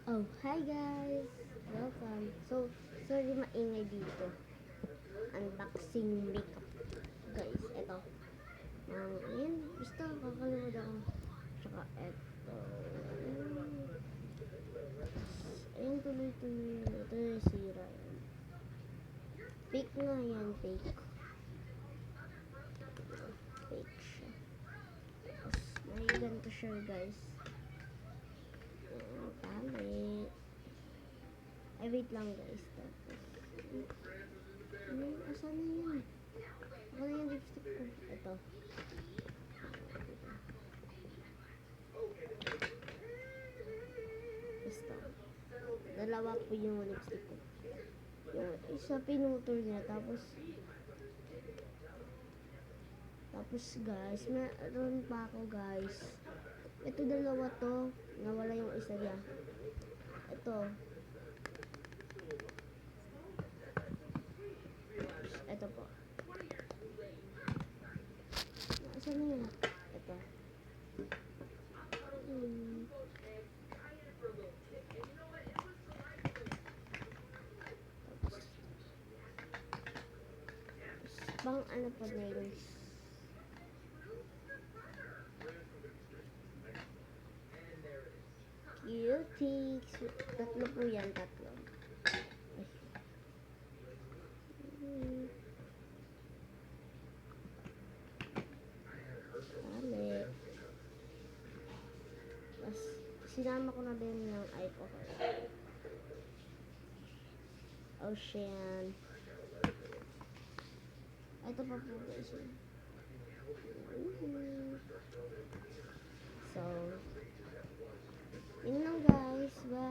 Oh, hi guys! Welcome. So, sorry maingay dito. Unboxing makeup. Guys, eto. Ayan, basta kakalimutan ako. Tsaka eto. Ayan, tuloy-tuloy. Ito yung sira. Yan. Fake na yan, fake. Fake siya. Tapos, may ganito siya guys. Ayan, palit. Ay, wait lang guys. Tapos, asan na yun? Ako na yung lipstick ko. Ito. Basta. Dalawa po yung lipstick ko. Yung isa pinutol niya. Tapos guys, meron pa ako guys. Ito dalawa to. Nawala yung isa niya. Ito. Ito po. Nasaan na yun? Ito. Hmm. Pang ano pa nails. Cutics. Tatlo po yan, tatlo. Hmm. Dali. Tapos, sinama ko na din ng alcohol. Ocean. Ito pa po guys. So, yun lang guys. Bye.